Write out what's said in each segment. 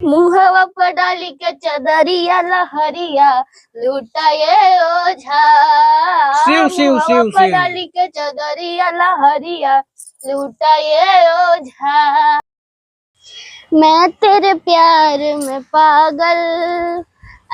मुहवा पर डाली के चदरिया लहरिया लुटाए ओझा। शिव शिव मुहवा शिव पर शिव। डाली के चदरिया लहरिया लुटाए ओझा। मैं तेरे प्यार में पागल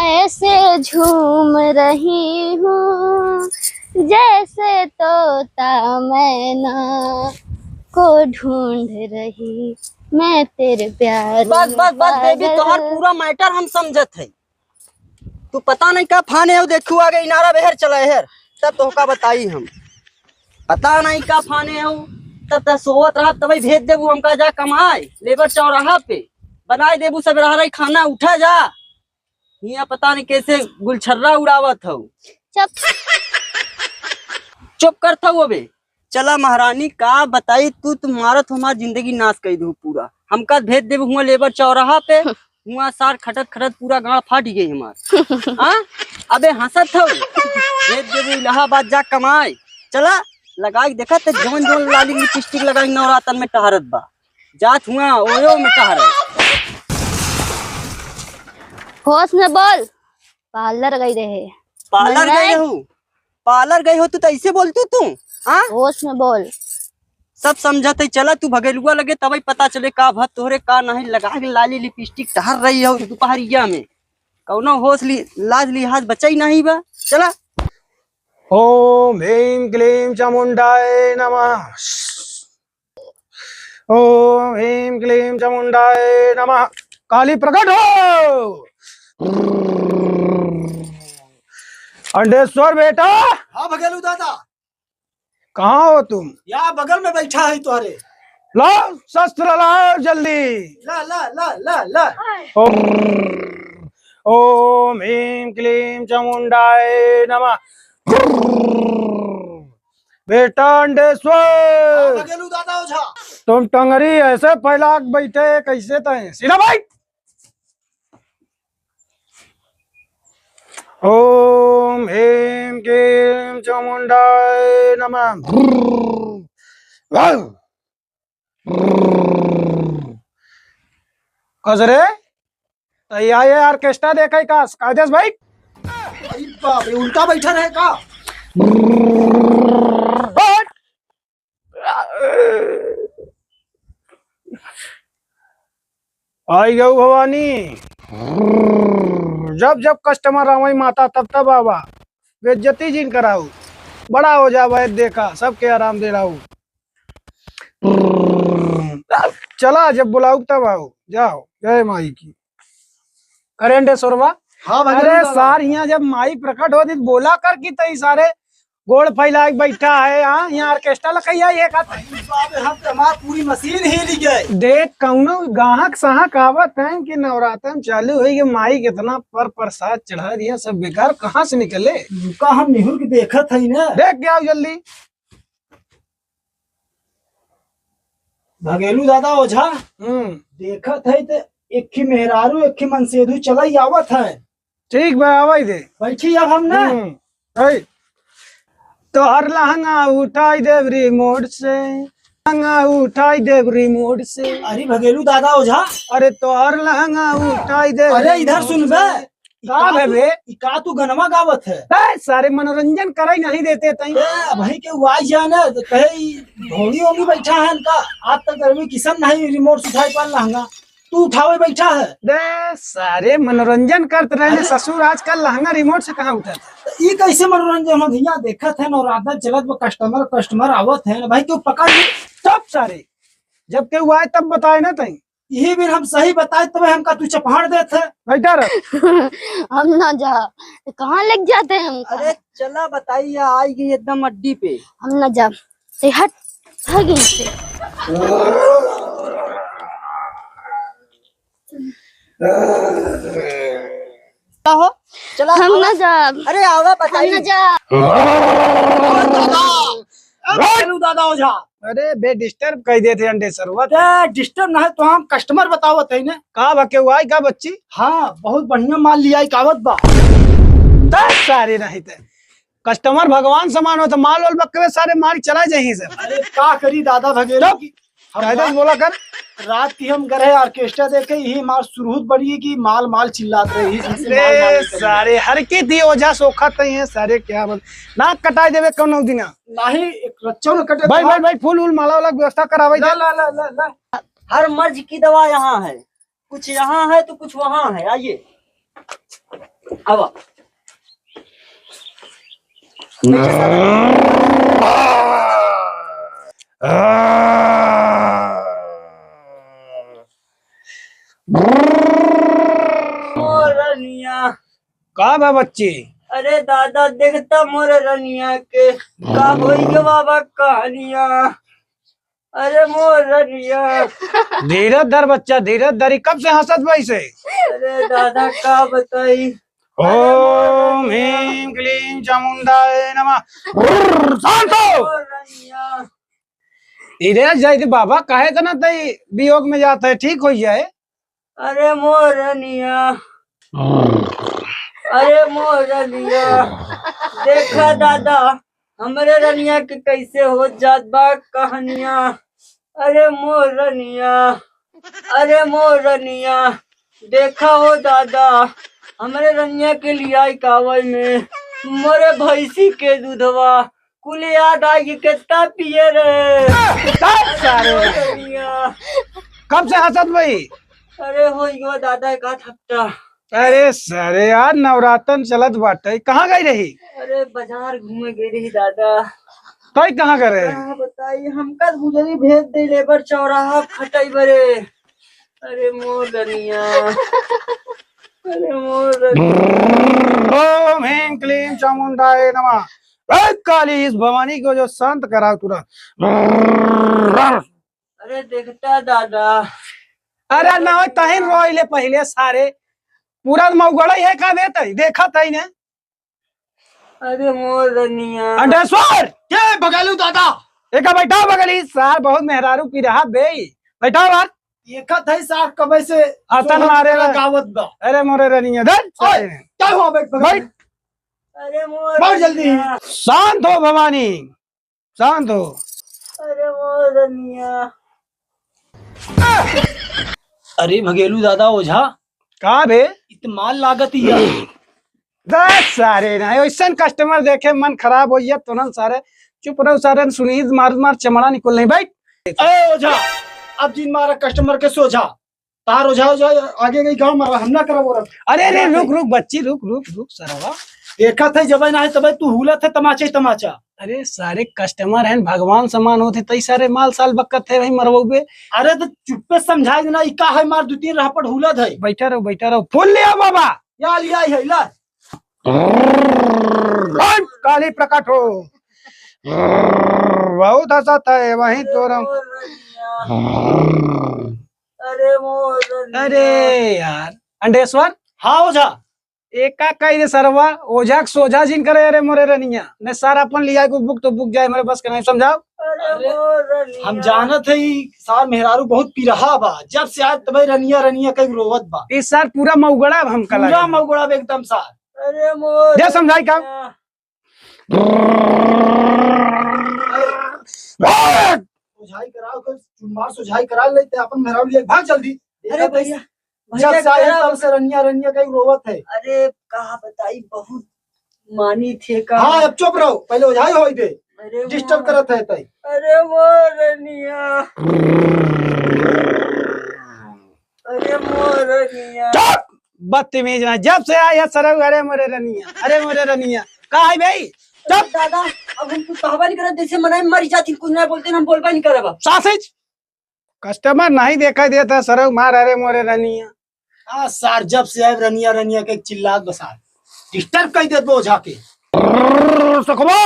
ऐसे झूम रही हूँ जैसे तोता मैना को ढूंढ रही। मैं तेरे प्यार बस बस बस बेबी, तोहर पूरा मैटर हम समझत है। तू पता नहीं का फाने हो, देखू आगे इनारा बहर चला है तब तोहका बताई हम। पता नहीं का फाने हो तब तक सोवत रहा, तभी भेज देबू हमका जा कमाए लेबर चौराहा पे बनाए देबू सब रहा खाना। उठा जा, यहाँ पता नहीं कैसे गुलछर्रा उड़ावत हो। चुप कर था वो बे। चला महारानी का बताई तू, तुम्हारा तो हमारी जिंदगी नाश कर दू पूरा। हमका भेज दे हुआ लेबर चौराहा पे, हुआ सार खटत खटत पूरा गाड़ फाट गई हमार। हाँ अबे हंसत हो, भेज दे इलाहाबाद जा कमाए। चला लगा देखा तो जवन जवन लाली लिपस्टिक लगा नवरातन में टहरत बा, जात हुआ ओयो में टहरत। होश में बोल, पार्लर गई रहे। पार्लर गए हो? पार्लर गए हो तो ऐसे बोलतू तू? हाँ होश में बोल। सब समझते। चला तू भगेलुआ लगे तभी पता चले का भत तोहरे का नहीं लगा के लाली लिपस्टिक टहर रही हो दोपहरिया में। कौनो होश लाज लिहाज बचाई नहीं बा। चला। ओम ह्रीं क्लीं चामुंडाय नमः। ओम ह्रीं क्लीं चामुंडाय नमः। काली प्रकट हो। अंडेश्वर बेटा। हाँ भगेलू दादा, कहाँ हो तुम? यहाँ बगल में बैठा है तुम्हारे। लाओ शस्त्र लाओ जल्दी। ला ला ला ला ला। ओम ह्रीं क्लीं चामुंडाय नमः। बेटा अंडेश्वर, भगेलू दादा ओझा, तुम टंगरी ऐसे फैला के बैठे कैसे तय? सीधा बैठ। ओम ह्रीं क्लीं चामुंडाय नमः। कसरे ये ऑर्केस्ट्रा देखे का काजस भाई? अरे बाप रे, उल्टा बैठा रहे का? आई गऊ भवानी। जब जब कस्टमर आवई माता तब तब आवा, बेइज्जती जिन कराऊ। बड़ा हो जावा देखा, सबके आराम दे रहा हूँ। चला जब बुलाऊ तब आओ। जाओ जय माई की। करेंडे सोरवा। हाँ भगेलू अरे दादा। सार यहाँ जब माई प्रकट होती बोला कर की तई सारे गोड़ फैला के बैठा है। यहाँ ऑर्केस्ट्रा लखैया ये का बाप रे, हम तो हमारी पूरी मशीन हिल गई। देख कौनो गाहक साहक आवत है कि नवरात्र चालू हुई कि माई कितना पर प्रसाद चढ़ा दिया, सब बेकार कहाँ से निकले। का हम निहुर के देखत है ना। देख के आओ जल्दी। भगेलू दादा ओझा, देखत है तो एक ही मेहरारू एक ही मनसेधु चला ही आवत है। ठीक बा आवाई दे। बैठी अब हम ना। तो हर लहंगा उठाई देव रिमोट से, लहंगा उठाई देव रिमोट से। अरे भगेलू दादा ओझा, अरे तो हर लहंगा उठाई देव। अरे इधर सुन बे। का बे? का तू गनमा गावत है? सारे मनोरंजन कराई नहीं देते तई। भाई के वाई जाना तो कहे धोनी होगी बैठा है इनका। आज तक गर्मी किसन नहीं रिमोट से उठाई पाल लहंगा, तू उठावे बैठा है। दे सारे मनोरंजन करते रहे ससुर, आजकल लहंगा रिमोट से कहाँ उठा था। ये कैसे मनोरंजन हो भैया? देखत है नवरात्र चलत वो कस्टमर आवत है भाई, क्यों पकड़ ली सब सारे। जब के हुआ है तब बताए ना तई। यही भी हम सही बताए तब हमका तू चपहाड़ देते। बैठा रह। हम ना जा तो कहाँ लग जाते हैं हम। अरे चला बताइए, आई गई एकदम अड्डी पे। हम ना जा से हट भागी से। हो चला हम ना जा। अरे आवा हम बताइए। ना जा। भगेलू दादा ओझा, अरे बे डिस्टर्ब कर देते अंडे सरवा। डिस्टर्ब ना है तो हम कस्टमर बतावत है ना। का बके हुआ है का बच्ची? हाँ बहुत बढ़िया माल लिया कावत बा। सारे नहीं थे कस्टमर भगवान समान हो तो माल वाल बकवे सारे माल चला जाही से। अरे का करी दादा भगेलू की कायदे से बोला कर। रात की हम गए ऑर्केस्ट्रा देखे ही मार सुरहुत बड़ी है कि माल माल चिल्लात रही जिनसे माल माल अरे निकल सारे हर की थी ओझा सोखा तई है सारे क्या बोल नाक कटाई देवे कौन दिना। नहीं एक रच्चों ने कटे भाई भाई भाई फूल उल माला वाला व्यवस्था करावे ला ला ला ला ला हर मर्ज की दवा यहाँ है, कुछ यहाँ है तो कुछ वहाँ है। आइए अब मोरनिया। का बा बच्ची। अरे दादा देखता मोरे रनिया के का होई गे बाबा कहानिया। अरे मोरनिया। धीरज धर बच्चा धीरज धरी कब से हंसत भाई से। अरे दादा का बताई। ओम ह्रीं क्लीं चामुंडाय नमः। शांत हो। मोरनिया। धीरज जाए थे बाबा काहे तना तई वियोग में जाता है ठीक हो जाए। अरे मोरनिया। अरे मोरनिया। देखा दादा हमरे रनिया के कैसे हो जात बा कहानिया। अरे मोरनिया। अरे मोरनिया। देखा हो दादा हमरे रनिया के लिया कावल में मोरे भैंसी के दूधवा कुल याद आई कितना पिए रे। सारे रनिया। कब से हंसत भाई। अरे हो गयो दादा का थपटा। अरे सारे यार नवरातन चलत बाटे कहाँ गई रही। अरे बाजार घूमे गई रही दादा। तई कहाँ करे। कहाँ बताइए हमका गुजरी भेज दे लेबर चौराहा खटाई बरे। अरे मोरनिया। अरे मोरनिया। ओम ह्रीं क्लीं चामुंडाय नमः। ए काली इस भवानी को जो शांत करा तुरंत। अरे देखता दादा। अरे ना तही रोइले पहले सारे पूरा मऊगड़ा है का देते देखा तई ने। अरे मोरनिया। अंडेश्वर के बगलू दादा एक बैठा बगली सार बहुत मेहरारू की रहा बे बैठा बात। एक थई साहब कबे से अतन मारे ला। गावत बा। अरे मोरे रनिया धर ओए क्या हुआ बैठ बैठ। अरे बहुत जल्दी। मोरनिया। शांत हो भवानी शांत हो। अरे मोरनिया। अरे भगेलू दादा ओझा का बे इतमान लागत ही है। दस सारे ना ऐसा कस्टमर देखे मन खराब हो गया तुरंत सारे चुप रहो सारे सुनी मार मार चमड़ा निकल नहीं भाई। ए ओझा अब जिन मारा कस्टमर के सोझा तार ओझा ओझा आगे गई गांव मारा हम ना करब और अरे अरे रुक रुक बच्ची रुक रुक रुक सरवा। देखा थे जब ना है तब तू हुला थे तमाचे तमाचा। अरे सारे कस्टमर हैं भगवान समान होते तई सारे माल साल बक्कत थे भाई मरबोबे। अरे तो चुप्पे समझाई ना इका है मार दो तीन रहपट हुला थे। बैठा रहो फुल लिया बाबा। या लिया है ला काली प्रकट हो। बहुत हंसत है वही तो अरे मोरनिया। अरे यार अंडेश्वर हाँ ओझा एका कही दे सरवा ओझा सोझा जिन करे। अरे मोरे रनिया ने सारा अपन लिया को बुक तो बुक जाए मेरे बस का नहीं समझाओ। अरे मोरनिया। हम जानत है सार मेहरारू बहुत पिरहा बा जब से आज तब रनिया रनिया कई रोवत बा इस साल पूरा मऊगड़ा हम कला पूरा मगुड़ा एकदम सार। अरे मोरनिया। जा समझाई का। सुझाई कराओ को चुम्बार सुझाई करा लेते अपन मेहरारू लिए भाग जल्दी। अरे भैया जब से आए तब से रनिया रनिया कई रोवत है। अरे कहा बताई बहुत मानी थे का। हाँ अब चुप रहो पहले ओझाई होई दे अरे डिस्टर्ब करत है तई। अरे मोरनिया। अरे मोरनिया। चुप बदतमीज ना जब से आया सरव। अरे मोरे रनिया का है भाई चुप दादा अब हम कुछ कहवा नहीं करत जैसे मनाई मर जाती कुछ ना बोलते हम बोलबा नहीं करब। सासिज कस्टमर नहीं देखा देता सरव मार। अरे मोरे रनिया हाँ सार जब से आए रनिया रनिया के चिल्लात बसा डिस्टर्ब कर दे दो ओझा के। सखबो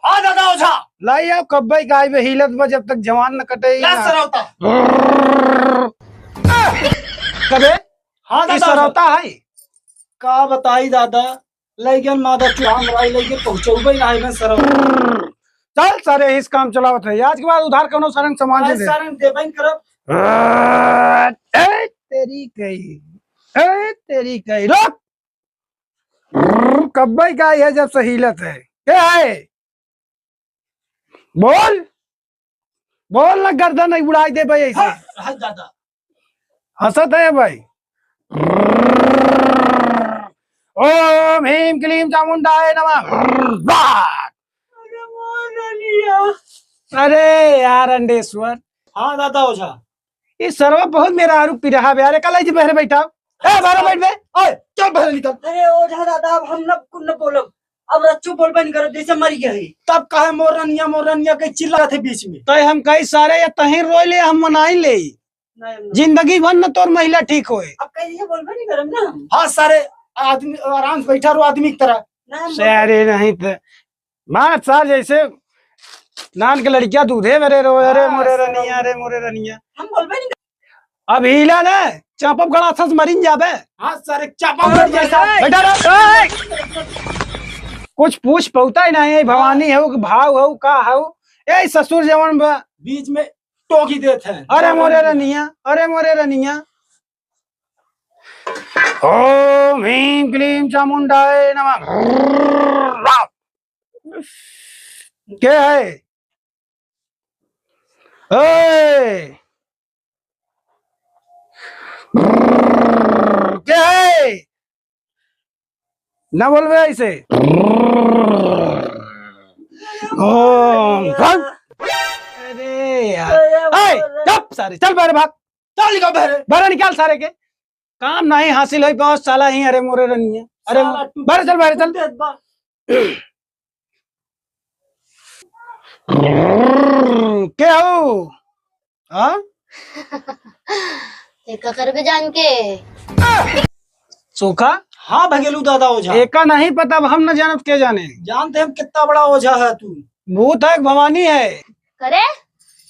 हाँ दादा ओझा लाई आओ कब्बई का आई हिलत बा जब तक जवान न कटे क्या सरौता। कबे हाँ ई दादा सरौता है। का बताई दादा लैगन मादा चुहा मराई लैगे पहुंचौबे ना है सरौता। चल सारे इस काम चलावत है आज के बाद उधार कोनो सारे सामान दे दे। सारे देबन करब। ए तेरी कही रुक। कब्बई का है जब सहीलत है क्या है बोल। बोल ना, गर्दन नहीं उड़ाई दे भाई ऐसे। हाँ दादा। हंसत है भाई। ओम ह्रीम क्लीम चामुंडाय नमः। अरे यार अंडेश्वर, हाँ दादा ओझा। ये सर्व बहुत मेरा आरोप पी रहा है। कल जी बहरे बैठा ए बारह बैठ बे। ओए चल बाहर निकल। अरे ओझा दादा अब हम न बोलब, अब रच्चू बोल बन करो जैसे मर गया है। तब कहे मोरनिया के चिल्ला थे बीच में। तो हम कई सारे या तही रोई ले, हम मनाई ले। जिंदगी भर न तोर महिला ठीक होए। अब कैसे बोल नहीं करम ना हम। हाँ सारे आदमी आराम से बैठा रहो आदमी की तरह। ना हम सारे नहीं थे मार सार जैसे नान के लड़कियां दूधे मेरे रो। अरे मोरे रनिया, अरे मोरे रनिया। हम बोल नहीं। अब हीला ना चापप गड़ा थस मरिन जाबे। हाँ सारे चापा जैसा। बैठा रहो। कुछ पूछ पौता ही नहीं है। भवानी है भाव हो का हो ए ससुर जवन बा बीच में टोकी देते हैं। अरे मोरे रनिया, अरे मोरे रनिया। ओम ह्रीम क्लीम चामुंडाय नमः। क्या है ओए? क्या है? ना बोलबे ऐसे। ओम भग। अरे यार, ए चुप सारे, चल बाहर भाग। चल निकल बाहर। बाहर निकाल सारे के। काम नहीं हासिल हो पाओ साला ही। अरे मोरे रनिया, अरे बाहर चल, बाहर चल। क्या हो हाँ? देखा कर के जान के सूखा हाँ भगेलू दादा ओझा। एका नहीं पता, अब हम न जानत के जाने। जानते हम कितना बड़ा ओझा है तू। भूत है भवानी है। करे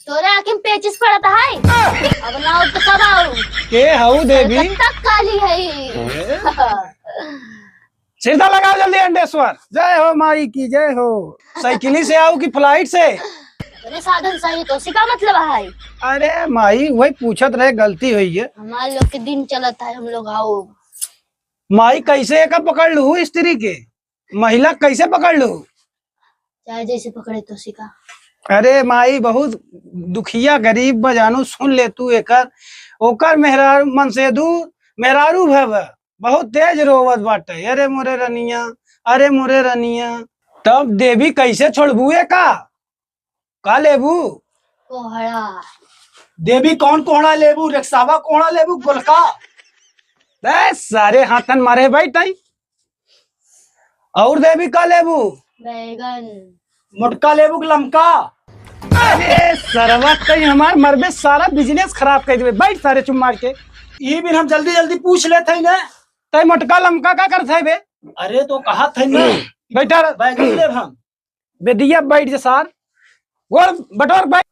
तोरे आँखें में पेचिस पड़ता है। अब ना तो कब आओ के हऊ देवी तक काली है। सीधा लगाओ जल्दी अंडेश्वर। जय हो माई की जय हो। साइकिली से आओ कि फ्लाइट से? तेरे साधन सही तो उसी का मतलब है। अरे माई वही पूछत रहे, गलती हुई है। हमारे लोग के दिन चलता है, हम लोग आओ। माई कैसे का पकड़ लू स्त्री के? महिला कैसे पकड़ लू? चाहे जैसे पकड़े तो उसी का। अरे माई बहुत दुखिया गरीब बजानू सुन ले तू एकर। ओकर मेहरारू मन से दूर मेहरारू भव बहुत तेज रोवत बाटे। अरे मोरे रनिया, अरे मोरे रनिया। तब देवी कैसे छोड़बू का लेबू? कोहड़ा देवी कौन कोहड़ा लेबू? रिक्सावा कोहड़ा लेबू गोलका? सारे हाथन मारे बैठ। और देवी का लेबू? बैगन मोटका लेबू लमका? अरे सरवा कहीं हमार मरबे सारा बिजनेस खराब कर देवे। बैठ सारे चुप मार के। ये भी हम जल्दी जल्दी पूछ लेते हैं ना। तय मोटका लमका का करत है बे? अरे तो कहा थे ना बैठा रह। बैगन लेब हम। बेदिया बैठ जा सार। गोल बटोर बैठ।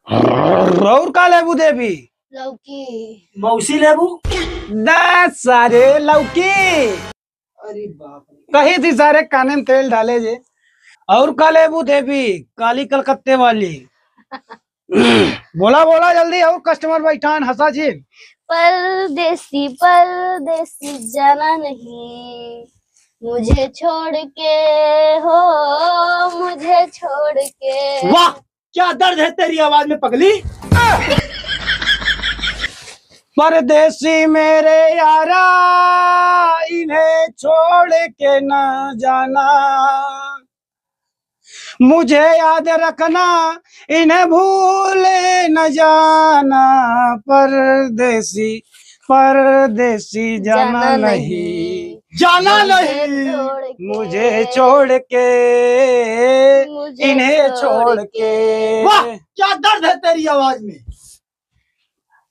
और का लेबू देवी? लौकी मौसी लेबू? दस सारे लौकी। अरे बाप रे। कही थी सारे काने में तेल डाले जे। और का लेबू देवी? काली कलकत्ते वाली। बोला बोला जल्दी। और कस्टमर बैठान हंसा जी। परदेसी परदेसी जाना नहीं मुझे छोड़ के, हो मुझे छोड़ के। वाह क्या दर्द है तेरी आवाज में पगली। परदेसी मेरे यारा इन्हें छोड़ के न जाना, मुझे याद रखना इन्हें भूल न जाना। परदेसी परदेसी जाना नहीं, जाना नहीं मुझे छोड़ के, इन्हें छोड़ के। वाह क्या दर्द है तेरी आवाज में।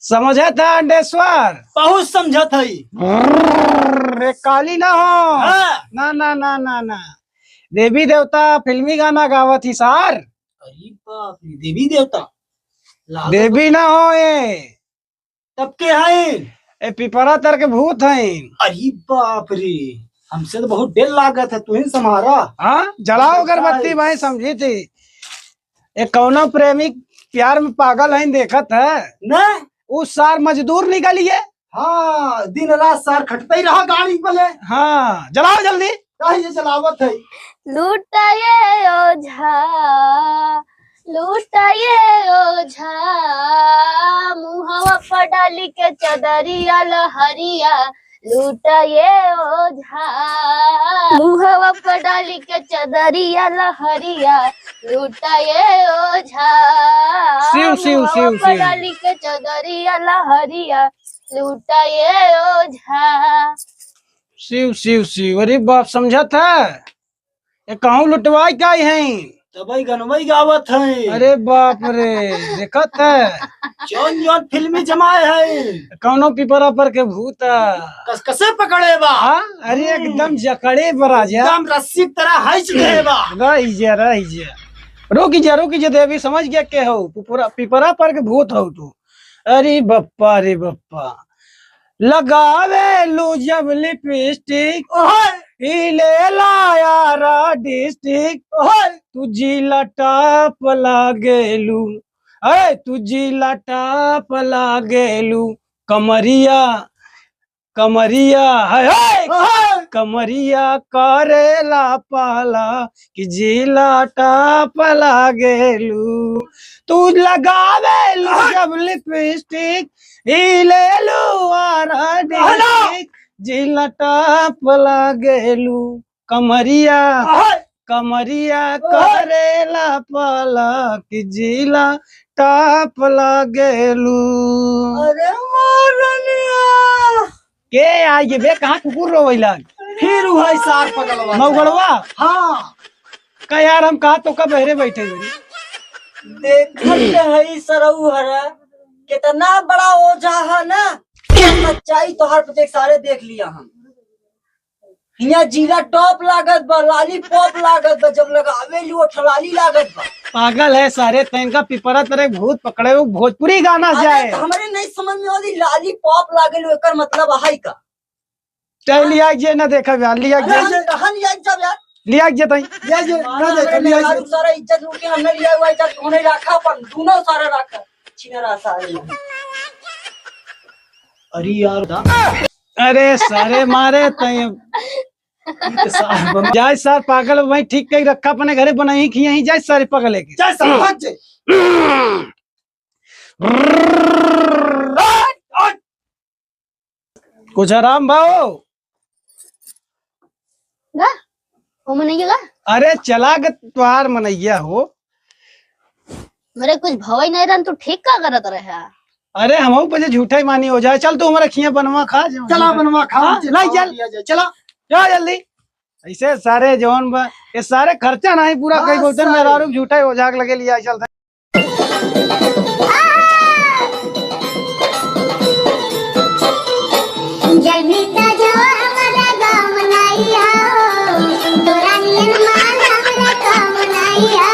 समझा था अंडेश्वर? बहुत समझा था। रे काली ना हो। हाँ। ना ना ना ना ना देवी देवता फिल्मी गाना गावत ही सार। अरे बाप रे देवी देवता देवी ना हो ये। तब के हैं? ए पिपरा तर के भूत हैं। अरे बाप रे हमसे तो बहुत डर लागत है। तू ही संभारा। हाँ जलाओ अगरबत्ती भाई। समझी थी एक कौनो प्रेमी प्यार में पागल है देखत है न उस सार मजदूर निकलिए। हाँ दिन रात सार खटता ही रहा गाड़ी वाले। हाँ जलाओ जल्दी। ये चलावत है। लूटा ये ओझा लूटाए ओझा मुहवा पर डाली के चदरिया लहरिया लूटाए ओझा मुहवा पर डाली के चदरिया लहरिया लूटाए ओझा शिव, शिव, मुहवा शिव, पर शिव। डाली के चदरिया लहरिया लूटाए ओझा। शिव शिव शिव, अरे बाप समझत है ये कहूँ लुटवाई का है। तबई गनवई गावत है। अरे बाप रे, देखत है जौन जौन फिल्मी जमाए है कौनो पिपरा पर के भूत कस कसे पकड़े बा। हाँ, अरे एकदम जकड़े पर आ जा। एकदम रस्सी की तरह हैच गए बा। रही जा रोकी जा देवी समझ गया के हो पिपरा पर के भूत हो तू। अरे बप्पा लगावे लू जब लिपस्टिक ले लाया डिस्ट्रिक्ट तुझी लटाप लागेलू। अरे तुझी लटाप लागेलू कमरिया है कमरिया करेला पाला कि जिला टाप लागेलू। तू लगावे लू जब लिपस्टिक ले लू आरा डिस्ट्रिक्ट जिला टाप लागेलू कमरिया करेला पाला कि जिला टाप लागेलू। अरे मोरनिया के आई बे कहाँ कुकुर रोवैला फिर वही सार पकड़वा मऊगड़वा। हाँ का यार हम कहा तो कब बहरे बैठे हुए देखत है सरऊ हरा कितना बड़ा ओझा है ना। सच्चाई तोहर पे देख सारे देख लिया हम। यहाँ जीरा टॉप लागत बा लाली पॉप लागत बा जब लगावे लियो ठलाली लागत बा। पागल है सारे तैनका पिपरा तरह भूत पकड़े वो भोजपुरी गाना जाए। हमरे नहीं समझ में आती लाली पॉप लागल एकर मतलब है का। चल लिया जे ना देखा यार लिया जे कहां लिया जब यार लिया जे तई ये जो ना देख लिया हमारे सारा इज्जत लूट के हमने लिया हुआ इज्जत उन्हें रखा पर दोनों सारा रखा छिनरा सारे। अरे यार अरे सारे मारे तई जाए सार पागल वही ठीक कही रखा अपने घरे बनाई की यहीं जाए सारे पगले के चाहे समझ जे कुछ आराम भाओ। गा वो मनैया अरे चला के त्योहार मनैया हो। मेरे कुछ भवई नहीं रहन तू ठीक का करत रहे। अरे हम पहले झूठा ही मानी हो जाए। चल तू हमारा खिया बनवा खा जा। चला बनवा खा हाँ, नहीं चल चला जा जल्दी। ऐसे सारे जौन बा ये सारे खर्चा नहीं पूरा कई बोलते मेरा झूठा ही हो जाग लगे लिया चल। जगीता जो हमारा गाँव मनाइया तोरा नियन मान हमरा गाँव मनाइया।